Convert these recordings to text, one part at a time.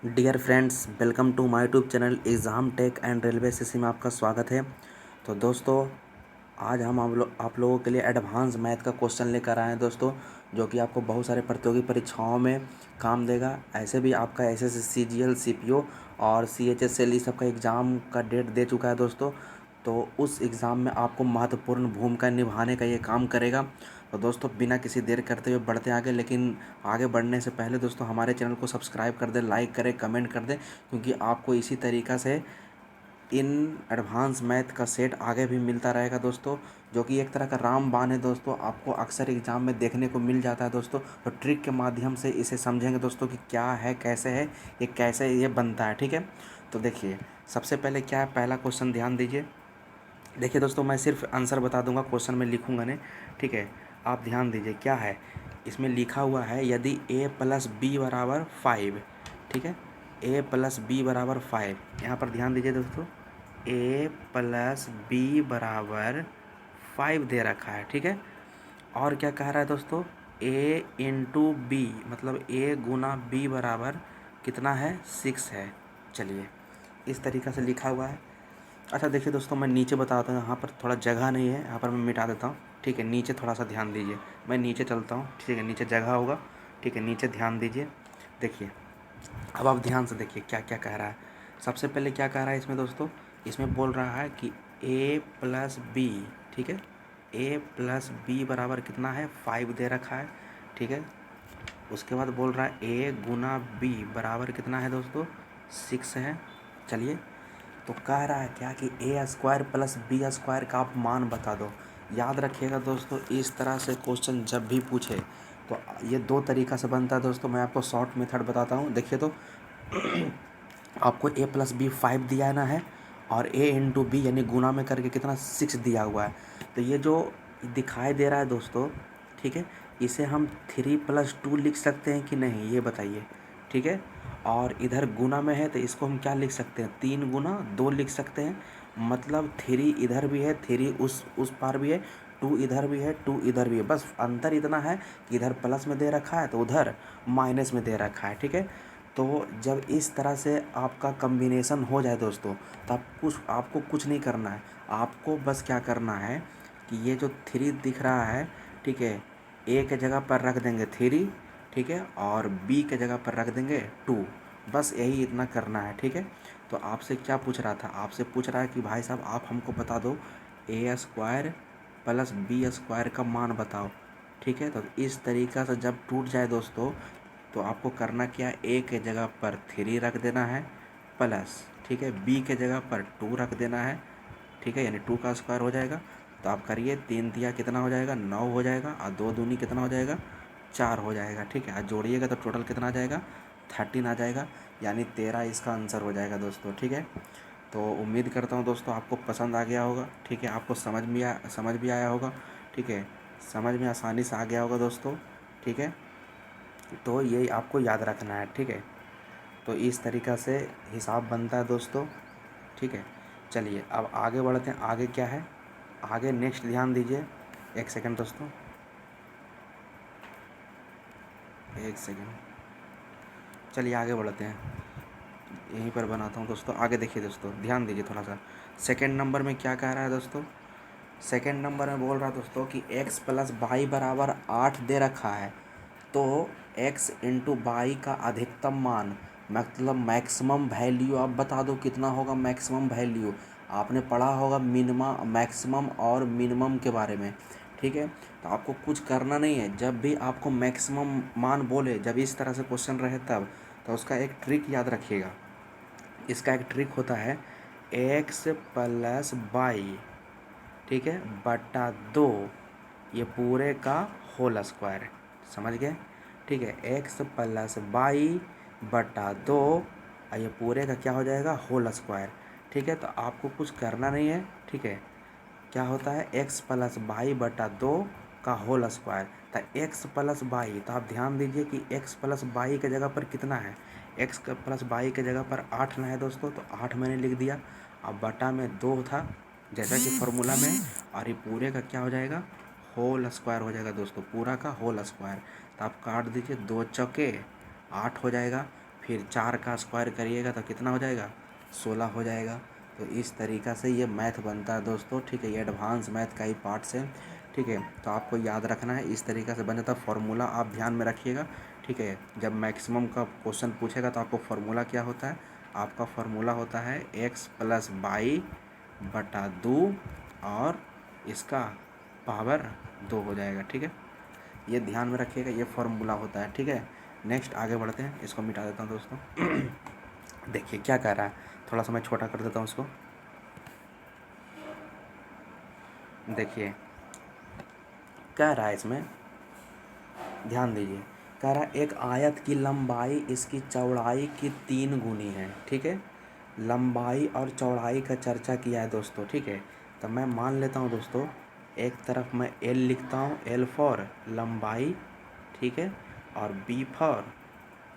Dear friends, welcome to my YouTube channel exam tech and railway SSC में आपका स्वागत है। तो दोस्तों, आज हम आप लोगों के लिए एडवांस मैथ का क्वेश्चन लेकर आए हैं दोस्तों, जो कि आपको बहुत सारे प्रतियोगी परीक्षाओं में काम देगा। ऐसे भी आपका एसएससी सीजीएल सीपीओ और सीएचएसएल ई सब का एग्ज़ाम का डेट दे चुका है दोस्तों। तो उस एग्ज़ाम में आपको महत्वपूर्ण भूमिका निभाने का ये काम करेगा। तो दोस्तों, बिना किसी देर करते हुए बढ़ते आगे, लेकिन आगे बढ़ने से पहले दोस्तों हमारे चैनल को सब्सक्राइब कर दें, लाइक करें, कमेंट कर दें, क्योंकि आपको इसी तरीक़ा से इन एडवांस मैथ का सेट आगे भी मिलता रहेगा दोस्तों, जो कि एक तरह का रामबाण है दोस्तों। आपको अक्सर एग्ज़ाम में देखने को मिल जाता है दोस्तों। तो ट्रिक के माध्यम से इसे समझेंगे दोस्तों कि क्या है, कैसे है, ये कैसे ये बनता है। ठीक है, तो देखिए, सबसे पहले क्या है, पहला क्वेश्चन ध्यान दीजिए। देखिए दोस्तों, मैं सिर्फ आंसर बता दूंगा, क्वेश्चन में लिखूंगा नहीं। ठीक है, आप ध्यान दीजिए क्या है। इसमें लिखा हुआ है, यदि a प्लस बी बराबर 5। ठीक है, a प्लस बी बराबर 5। यहाँ पर ध्यान दीजिए दोस्तों, a प्लस बी बराबर 5 दे रखा है। ठीक है, और क्या कह रहा है दोस्तों, a इंटू बी, मतलब a गुना b बराबर कितना है, 6 है। चलिए, इस तरीक़ा से लिखा हुआ है। अच्छा देखिए दोस्तों, मैं नीचे बताता हूँ, यहाँ पर थोड़ा जगह नहीं है, यहाँ पर मैं मिटा देता हूँ। ठीक है, नीचे थोड़ा सा ध्यान दीजिए, मैं नीचे चलता हूँ। ठीक है, नीचे जगह होगा। ठीक है, नीचे ध्यान दीजिए। देखिए, अब आप ध्यान से देखिए क्या क्या कह रहा है। सबसे पहले क्या कह रहा है इसमें दोस्तों, इसमें बोल रहा है कि a प्लस बी। ठीक है, a प्लस बी बराबर कितना है, 5 दे रखा है। ठीक है, उसके बाद बोल रहा है a गुना बी बराबर कितना है दोस्तों, 6 है। चलिए, तो कह रहा है क्या कि ए स्क्वायर प्लस बी स्क्वायर का आप मान बता दो। याद रखिएगा दोस्तों, इस तरह से क्वेश्चन जब भी पूछे तो ये दो तरीक़ा से बनता है दोस्तों। मैं आपको शॉर्ट मेथड बताता हूँ। देखिए तो आपको a प्लस बी 5 दिया ना है, और a इंटू बी यानी गुना में करके कितना, 6 दिया हुआ है। तो ये जो दिखाई दे रहा है दोस्तों, ठीक है, इसे हम 3 प्लस 2 लिख सकते हैं कि नहीं, ये बताइए। ठीक है, और इधर गुना में है तो इसको हम क्या लिख सकते हैं, 3 गुना 2 लिख सकते हैं। मतलब 3 इधर भी है, 3 उस पार भी है, 2 इधर भी है, 2 इधर भी है। बस अंतर इतना है कि इधर प्लस में दे रखा है तो उधर माइनस में दे रखा है। ठीक है, तो जब इस तरह से आपका कम्बिनेशन हो जाए दोस्तों, तो आपको कुछ नहीं करना है। आपको बस क्या करना है कि ये जो 3 दिख रहा है, ठीक है, ए के जगह पर रख देंगे 3। ठीक है, और बी के जगह पर रख देंगे 2। बस यही इतना करना है। ठीक है, तो आपसे क्या पूछ रहा था, आपसे पूछ रहा है कि भाई साहब आप हमको बता दो ए स्क्वायर प्लस बी स्क्वायर का मान बताओ। ठीक है, तो इस तरीक़ा से जब टूट जाए दोस्तों, तो आपको करना क्या, ए के जगह पर 3 रख देना है प्लस, ठीक है, बी के जगह पर 2 रख देना है। ठीक है, यानी 2 का स्क्वायर हो जाएगा। तो आप करिए, 3 दिया कितना हो जाएगा, 9 हो जाएगा, और 2 दूनी कितना हो जाएगा, 4 हो जाएगा। ठीक है, आज जोड़िएगा तो टोटल कितना आ जाएगा, 13 आ जाएगा, यानी 13 इसका आंसर हो जाएगा दोस्तों। ठीक है, तो उम्मीद करता हूँ दोस्तों आपको पसंद आ गया होगा। ठीक है, आपको समझ भी आया होगा। ठीक है, समझ में आसानी से आ गया होगा दोस्तों। ठीक है, तो ये आपको याद रखना है। ठीक है, तो इस तरीक़ा से हिसाब बनता है दोस्तों। ठीक है, चलिए अब आगे बढ़ते हैं। आगे क्या है, आगे नेक्स्ट ध्यान दीजिए। एक सेकंड दोस्तों, एक सेकंड, चलिए आगे बढ़ते हैं। यहीं पर बनाता हूँ दोस्तों। आगे देखिए दोस्तों, ध्यान दीजिए थोड़ा सा। सेकंड नंबर में क्या कह रहा है दोस्तों, सेकंड नंबर में बोल रहा है दोस्तों कि x प्लस वाई बराबर 8 दे रखा है। तो x इंटू वाई का अधिकतम मान, मतलब मैक्सिमम वैल्यू आप बता दो कितना होगा मैक्सिमम वैल्यू। आपने पढ़ा होगा मिनिमा मैक्सिमम और मिनिमम के बारे में। ठीक है, तो आपको कुछ करना नहीं है। जब भी आपको मैक्सिमम मान बोले, जब इस तरह से क्वेश्चन रहे तब, तो उसका एक ट्रिक याद रखिएगा। इसका एक ट्रिक होता है, x प्लस वाई, ठीक है, बटा 2, ये पूरे का होल स्क्वायर। समझ गए। ठीक है, x प्लस वाई बटा 2, और ये पूरे का क्या हो जाएगा, होल स्क्वायर। ठीक है, तो आपको कुछ करना नहीं है। ठीक है, क्या होता है, x प्लस वाई बटा 2 का होल स्क्वायर। तो x प्लस वाई, तो आप ध्यान दीजिए कि x प्लस वाई के जगह पर कितना है, x प्लस वाई के जगह पर 8 ना है दोस्तों, तो 8 मैंने लिख दिया। अब बटा में 2 था जैसा कि फॉर्मूला में, और ये पूरे का क्या हो जाएगा, होल स्क्वायर हो जाएगा दोस्तों, पूरा का होल स्क्वायर। तो आप काट दीजिए, 2 चौके 8 हो जाएगा। फिर 4 का स्क्वायर करिएगा तो कितना हो जाएगा, 16 हो जाएगा। तो इस तरीक़ा से ये मैथ बनता है दोस्तों, ठीक है। ये एडवांस मैथ का ही पार्ट्स है, ठीक है। तो आपको याद रखना है, इस तरीक़ा से बन जाता है। फार्मूला आप ध्यान में रखिएगा, ठीक है। जब मैक्सिमम का क्वेश्चन पूछेगा तो आपको फार्मूला क्या होता है, आपका फार्मूला होता है x + y बटा 2 और इसका पावर 2 हो जाएगा, ठीक है। ये ध्यान में रखिएगा, ये फार्मूला होता है, ठीक है। नेक्स्ट आगे बढ़ते हैं, इसको मिटा देता हूँ दोस्तों। देखिए क्या कह रहा है, थोड़ा सा मैं छोटा कर देता हूँ इसको। देखिए कह रहा है इसमें, ध्यान दीजिए, कह रहा है एक आयत की लंबाई इसकी चौड़ाई की 3 गुनी है, ठीक है। लंबाई और चौड़ाई का चर्चा किया है दोस्तों, ठीक है। तो मैं मान लेता हूँ दोस्तों, एक तरफ मैं L लिखता हूँ, L फॉर लंबाई, ठीक है, और B फॉर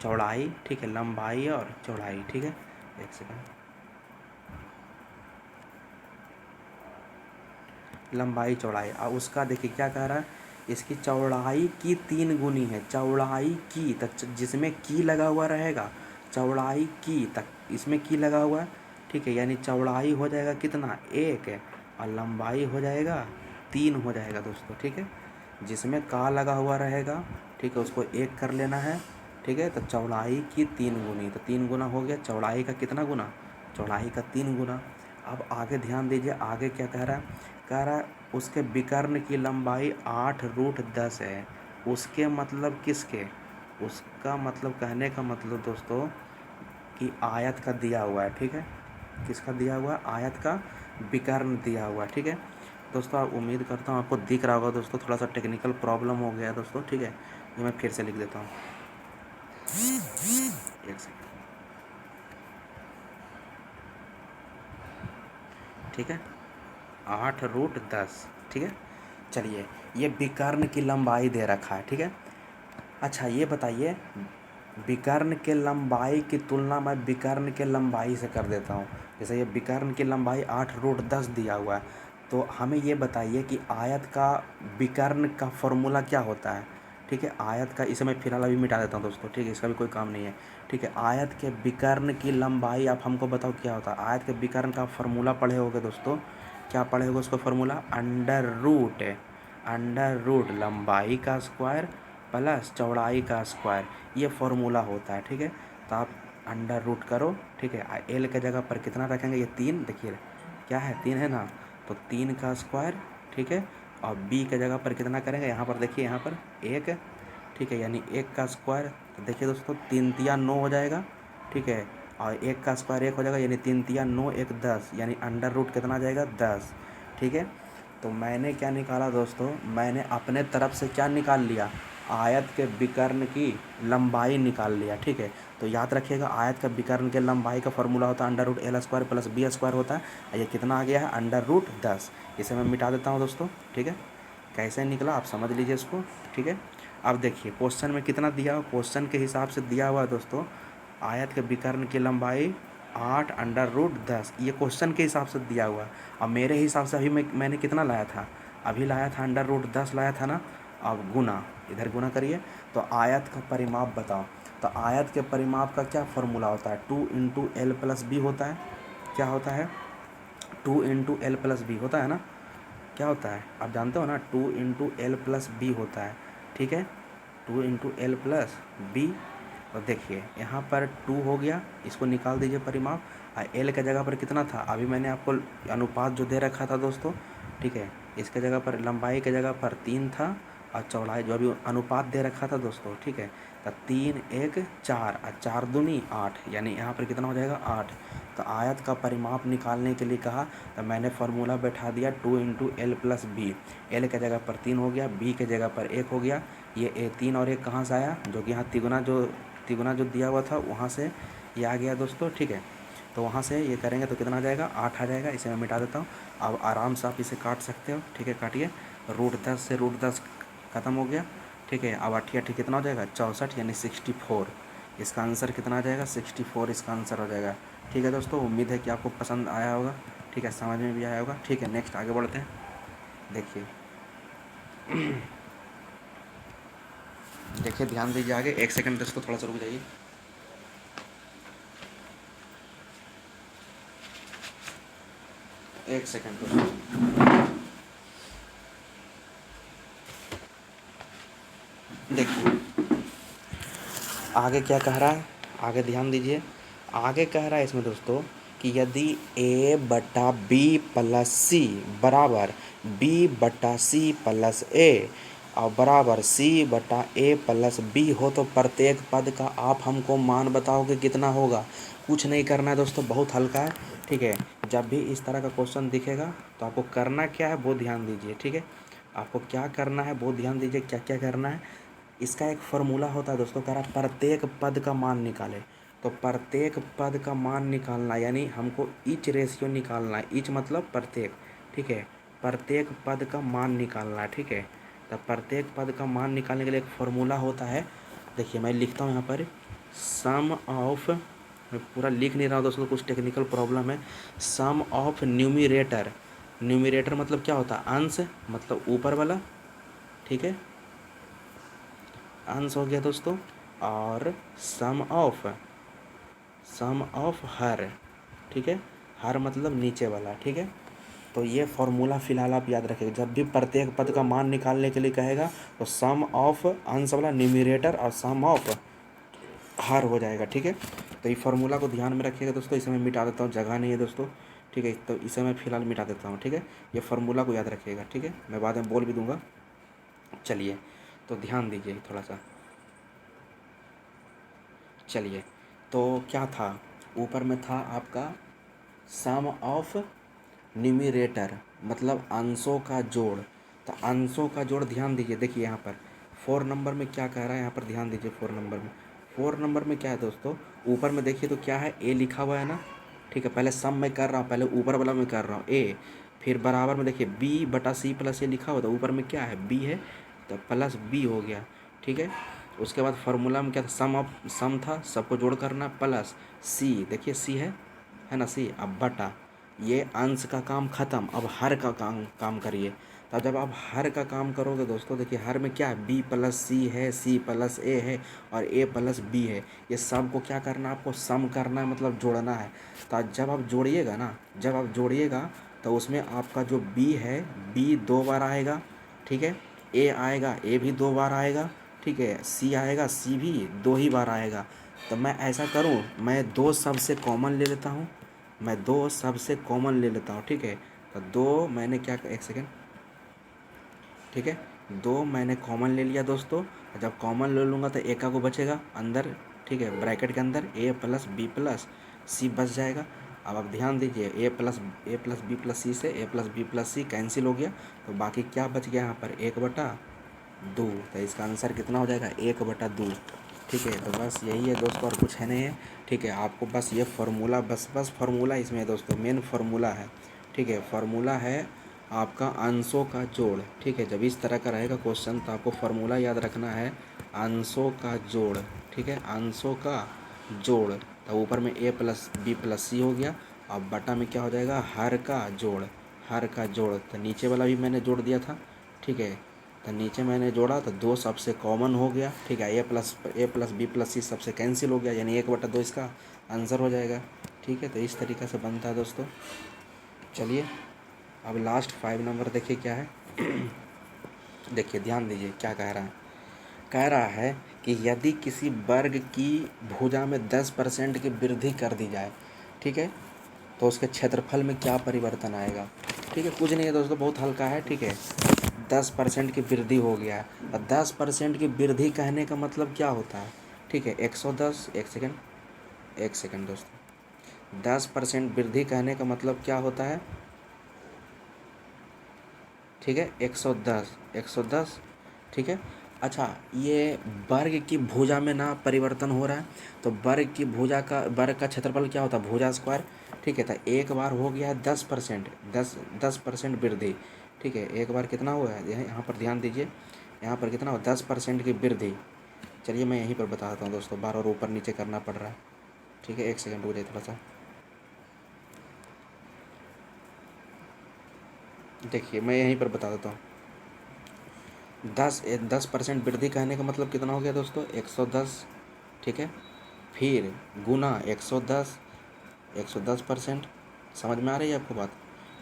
चौड़ाई, ठीक है, लंबाई और चौड़ाई, ठीक है। एक सेकंड, लंबाई चौड़ाई, और उसका देखिए क्या कह रहा है, इसकी चौड़ाई की 3 गुनी है, चौड़ाई की तक जिसमें की लगा हुआ रहेगा, चौड़ाई की तक इसमें की लगा हुआ है, ठीक है। यानी चौड़ाई हो जाएगा कितना, 1 है, और लंबाई हो जाएगा 3 हो जाएगा दोस्तों, ठीक है। जिसमें का लगा हुआ रहेगा, ठीक है, उसको 1 कर लेना है, ठीक है। तो चौड़ाई की 3 गुनी, तो 3 गुना हो गया, चौड़ाई का कितना गुना, चौड़ाई का 3 गुना। अब आगे ध्यान दीजिए, आगे क्या कह रहा है, कह रहा है उसके विकर्ण की लंबाई 8√10 है। उसके मतलब किसके, उसका मतलब कहने का मतलब दोस्तों कि आयत का दिया हुआ है, ठीक है। किसका दिया हुआ है, आयत का विकर्ण दिया हुआ है, ठीक है दोस्तों। आप उम्मीद करता हूँ आपको दिख रहा होगा दोस्तों, थोड़ा सा टेक्निकल प्रॉब्लम हो गया है दोस्तों, ठीक है। ये मैं फिर से लिख देता हूँ, एक सेकंड, ठीक है, 8√10, ठीक है। चलिए, ये विकर्ण की लंबाई दे रखा है, ठीक है। अच्छा ये बताइए, विकर्ण के लंबाई की तुलना मैं विकर्ण के लंबाई से कर देता हूँ। जैसे ये विकर्ण की लंबाई 8√10 दिया हुआ है, तो हमें ये बताइए कि आयत का विकर्ण का फॉर्मूला क्या होता है, ठीक है। आयत का, इसे मैं फिलहाल अभी मिटा देता हूँ दोस्तों, ठीक है, इसका भी कोई काम नहीं है, ठीक है। आयत के विकर्ण की लंबाई आप हमको बताओ क्या होता है। आयत के विकर्ण का फॉर्मूला पढ़े होगे दोस्तों, क्या पढ़े होगे उसका फॉर्मूला, अंडर रूट लंबाई का स्क्वायर प्लस चौड़ाई का स्क्वायर, ये फॉर्मूला होता है, ठीक है। तो आप अंडर रूट करो, ठीक है। एल के जगह पर कितना रखेंगे, ये 3, देखिए क्या है, 3 है ना, तो 3 का स्क्वायर, ठीक है। और बी के जगह पर कितना करेंगे, यहाँ पर देखिए, यहाँ पर 1, ठीक है, यानी 1 का स्क्वायर, तो देखिए दोस्तों 3 तिया 9 हो जाएगा, ठीक है। और 1 का स्क्वायर 1 हो जाएगा, यानी 3 तिया 9, 1 10, यानी अंडर रूट कितना आ जाएगा, 10, ठीक है। तो मैंने क्या निकाला दोस्तों, मैंने अपने तरफ से क्या निकाल लिया, आयत के विकर्ण की लंबाई निकाल लिया, ठीक है। तो याद रखिएगा, आयत का विकर्ण के लंबाई का फॉर्मूला होता है √L² + B² होता है। ये कितना आ गया है, √10। इसे मैं मिटा देता हूँ दोस्तों, ठीक है। कैसे निकला आप समझ लीजिए इसको, ठीक है। अब देखिए क्वेश्चन में कितना दिया हुआ, क्वेश्चन के हिसाब से दिया हुआ है दोस्तों, आयत के विकर्ण की लंबाई 8√10, ये क्वेश्चन के हिसाब से दिया हुआ है। अब मेरे हिसाब से अभी मैंने कितना लाया था, अभी लाया था √10 लाया था ना। अब गुना, इधर गुना करिए, तो आयत का परिमाप बताओ। तो आयत के परिमाप का क्या फॉर्मूला होता है, 2 × L + B होता है। क्या होता है, 2 × L + B होता है ना, क्या होता है आप जानते हो ना, 2 × L + B होता है, ठीक है, 2 × L + B। और देखिए यहाँ पर 2 हो गया, इसको निकाल दीजिए परिमाप। एल के जगह पर कितना था, अभी मैंने आपको अनुपात जो दे रखा था दोस्तों, ठीक है, इसके जगह पर लंबाई के जगह पर 3 था, और चौड़ाई जो अभी अनुपात दे रखा था दोस्तों, ठीक है। तो 3 1 4 और 4 दूनी 8, यानी यहाँ पर कितना हो जाएगा, 8। तो आयत का परिमाप निकालने के लिए कहा, तो मैंने फार्मूला बैठा दिया 2 × L + B। एल के जगह पर 3 हो गया, बी के जगह पर 1 हो गया। ये 3 और 1 कहाँ से आया, जो कि यहाँ तिगुना जो दिया हुआ था वहाँ से ये आ गया दोस्तों, ठीक है। तो वहाँ से ये करेंगे तो कितना आ जाएगा, 8 आ जाएगा। इसे मैं मिटा देता हूँ, अब आराम से आप इसे काट सकते हो, ठीक है, काटिए। √10 से √10 ख़त्म हो गया, ठीक है। अब 8 8 कितना हो जाएगा, 64, यानी 64। इसका आंसर कितना आ जाएगा, 64 इसका आंसर हो जाएगा, ठीक है दोस्तों। उम्मीद है कि आपको पसंद आया होगा, ठीक है, समझ में भी आया होगा, ठीक है। नेक्स्ट आगे बढ़ते हैं, देखिए देखिए ध्यान दीजिए आगे, एक सेकंड दोस्तों, थोड़ा सा रुक जाइए। एक सेकंड दोस्तों, देखिए आगे क्या कह रहा है, आगे ध्यान दीजिए। आगे कह रहा है इसमें दोस्तों कि यदि ए बटा बी प्लस सी बराबर बी बटा सी प्लस ए और बराबर सी बटा ए प्लस बी हो तो प्रत्येक पद का आप हमको मान बताओगे कितना होगा। कुछ नहीं करना है दोस्तों, बहुत हल्का है। ठीक है, जब भी इस तरह का क्वेश्चन दिखेगा तो आपको करना क्या है वो ध्यान दीजिए। ठीक है, आपको क्या करना है वो ध्यान दीजिए, क्या क्या करना है। इसका एक फार्मूला होता है दोस्तों, कह रहा प्रत्येक पद का मान निकाले। तो प्रत्येक पद का मान निकालना यानी हमको ईच रेशियो निकालना है। ईच मतलब प्रत्येक। ठीक है, प्रत्येक पद का मान निकालना है। ठीक है, तो प्रत्येक पद का मान निकालने के लिए एक फार्मूला होता है। देखिए मैं लिखता हूँ यहाँ पर, सम ऑफ, मैं पूरा लिख नहीं रहा हूँ दोस्तों, कुछ टेक्निकल प्रॉब्लम है। सम ऑफ न्यूमिरेटर, न्यूमिरेटर मतलब क्या होता है, अंश मतलब ऊपर वाला। ठीक है, अंश हो गया दोस्तों। और सम ऑफ हर, ठीक है, हर मतलब नीचे वाला। ठीक है, तो ये फॉर्मूला फिलहाल आप याद रखिएगा। जब भी प्रत्येक पद का मान निकालने के लिए कहेगा तो सम ऑफ अंश वाला न्यूमिरेटर और सम ऑफ हर हो जाएगा। ठीक है, तो ये फार्मूला को ध्यान में रखिएगा दोस्तों। इसे मैं मिटा देता हूँ, जगह नहीं है दोस्तों। ठीक है, तो इसे मैं फिलहाल मिटा देता हूँ। ठीक है, ये फार्मूला को याद रखिएगा। ठीक है, मैं बाद में बोल भी दूंगा। चलिए तो ध्यान दीजिए थोड़ा सा। चलिए, तो क्या था, ऊपर में था आपका सम ऑफ न्यूमिरेटर मतलब अंशों का जोड़। तो अंशों का जोड़ ध्यान दीजिए। देखिए यहाँ पर 4 नंबर में क्या कह रहा है, यहाँ पर ध्यान दीजिए। 4 नंबर में क्या है दोस्तों, ऊपर में देखिए तो क्या है, ए लिखा हुआ है ना। ठीक है, पहले सम में कर रहा हूँ, पहले ऊपर वाला में कर रहा हूँ ए, फिर बराबर में देखिए बी बटा सी प्लस ए लिखा हुआ था, ऊपर में क्या है बी है, तो प्लस बी हो गया। ठीक है, उसके बाद फार्मूला में क्या था, सम था, सबको जोड़ करना, प्लस सी, देखिए सी है ना सी, अब बटा, ये अंश का काम ख़त्म, अब हर का काम करिए। तब जब आप हर का काम करोगे दोस्तों, देखिए हर में क्या है, बी प्लस सी है, सी प्लस ए है और ए प्लस बी है। ये सब को क्या करना है, आपको सम करना है, मतलब जोड़ना है। तो जब आप जोड़िएगा ना, जब आप जोड़िएगा तो उसमें आपका जो बी है, बी 2 बार आएगा। ठीक है, ए आएगा, ए भी 2 बार आएगा। ठीक है, सी आएगा, सी भी 2 ही बार आएगा। तो मैं ऐसा करूँ, मैं 2 सबसे कॉमन ले लेता हूँ, मैं 2 सबसे कॉमन ले लेता हूँ। ठीक है, तो 2 मैंने क्या, एक सेकेंड, ठीक है, 2 मैंने कॉमन ले लिया दोस्तों। जब कॉमन ले लूँगा तो एक का को बचेगा अंदर। ठीक है, ब्रैकेट के अंदर ए प्लस बी प्लस सी बच जाएगा। अब आप ध्यान दीजिए, ए प्लस बी प्लस सी से ए प्लस बी प्लस सी कैंसिल हो गया, तो बाकी क्या बच गया यहाँ पर, 1/2। तो इसका आंसर कितना हो जाएगा, 1/2। ठीक है, तो बस यही है दोस्तों, और कुछ है नहीं है। ठीक है, आपको बस ये फार्मूला, बस फार्मूला इसमें है दोस्तों, मेन फार्मूला है। ठीक है, फार्मूला है आपका अंशों का जोड़। ठीक है, जब इस तरह का रहेगा क्वेश्चन तो आपको फार्मूला याद रखना है, अंशों का जोड़। ठीक है, अंशों का जोड़, तो ऊपर में ए प्लस बी प्लस सी हो गया, और बटा में क्या हो जाएगा, हर का जोड़, हर का जोड़। तो नीचे वाला भी मैंने जोड़ दिया था। ठीक है, तो नीचे मैंने जोड़ा तो 2 सबसे कॉमन हो गया। ठीक है, ए प्लस बी प्लस सी सबसे कैंसिल हो गया, यानी 1/2 इसका आंसर हो जाएगा। ठीक है, तो इस तरीक़े से बनता है दोस्तों। चलिए अब लास्ट 5 नंबर देखिए क्या है। देखिए ध्यान दीजिए क्या कह रहा है, कह रहा है कि यदि किसी वर्ग की भुजा में 10% की वृद्धि कर दी जाए, ठीक है, तो उसके क्षेत्रफल में क्या परिवर्तन आएगा। ठीक है, कुछ नहीं है दोस्तों, बहुत हल्का है। ठीक है, 10% की वृद्धि हो गया है, और 10% की वृद्धि कहने का मतलब क्या होता है। ठीक है, 110, एक सेकेंड दोस्तों, 10% वृद्धि कहने का मतलब क्या होता है। ठीक है, 110। ठीक है, अच्छा, ये वर्ग की भुजा में ना परिवर्तन हो रहा है, तो वर्ग का क्षेत्रफल क्या होता है, भुजा स्क्वायर। ठीक है, तो एक बार हो गया है 10%, 10% वृद्धि। ठीक है, एक बार कितना हुआ है, यहाँ पर ध्यान दीजिए, यहाँ पर कितना हुआ, 10% की वृद्धि। चलिए मैं यहीं पर बता देता हूँ दोस्तों, बार और ऊपर नीचे करना पड़ रहा है। ठीक है, एक सेकेंड रुक जाइए थोड़ा सा। देखिए मैं यहीं पर बता देता हूँ, 10% वृद्धि कहने का मतलब कितना हो गया दोस्तों, 110। ठीक है, फिर गुना 110, 110%। समझ में आ रही है आपको बात।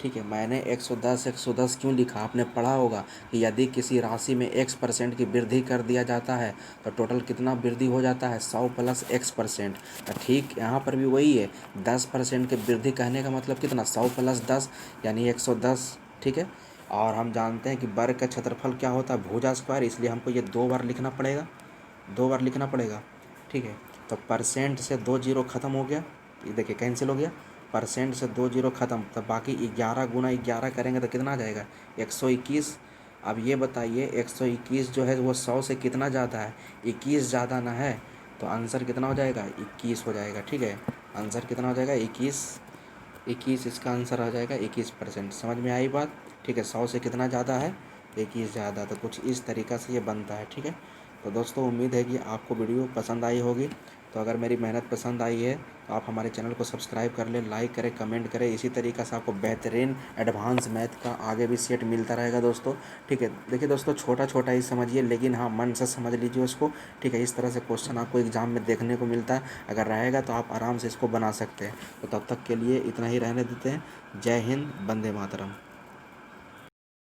ठीक है, मैंने 110 110 क्यों लिखा, आपने पढ़ा होगा कि यदि किसी राशि में x% की वृद्धि कर दिया जाता है तो टोटल कितना वृद्धि हो जाता है, 100 प्लस x%। तो ठीक यहाँ पर भी वही है, 10% की वृद्धि कहने का मतलब कितना, 100 प्लस 10 यानी 110। ठीक है, और हम जानते हैं कि वर्ग का क्षेत्रफल क्या होता है, भुजा स्क्वायर, इसलिए हमको ये 2 बार लिखना पड़ेगा, 2 बार लिखना पड़ेगा। ठीक है, तो परसेंट से 2 जीरो ख़त्म हो गया, ये देखिए कैंसिल हो गया, परसेंट से 2 जीरो ख़त्म, तो बाकी 11 गुना 11 करेंगे तो कितना आ जाएगा, 121। अब ये बताइए 121 जो है वो 100 से कितना ज़्यादा है, 21 ज़्यादा ना है, तो आंसर कितना हो जाएगा, 21 हो जाएगा। ठीक है, आंसर कितना हो जाएगा, 21, 21 इसका आंसर आ जाएगा 21%। समझ में आई बात। ठीक है, 100 से कितना ज़्यादा है, 21 ज़्यादा, तो कुछ इस तरीक़ा से ये बनता है। ठीक है, तो दोस्तों उम्मीद है कि आपको वीडियो पसंद आई होगी। तो अगर मेरी मेहनत पसंद आई है तो आप हमारे चैनल को सब्सक्राइब कर लें, लाइक करें, कमेंट करें। इसी तरीक़े से आपको बेहतरीन एडवांस मैथ का आगे भी सेट मिलता रहेगा दोस्तों। ठीक है, देखिए दोस्तों छोटा छोटा ही समझिए, लेकिन हाँ मन से समझ लीजिए उसको। ठीक है, इस तरह से क्वेश्चन आपको एग्ज़ाम में देखने को मिलता है, अगर रहेगा तो आप आराम से इसको बना सकते हैं। तो तब तक के लिए इतना ही रहने देते हैं। जय हिंद, वंदे मातरम।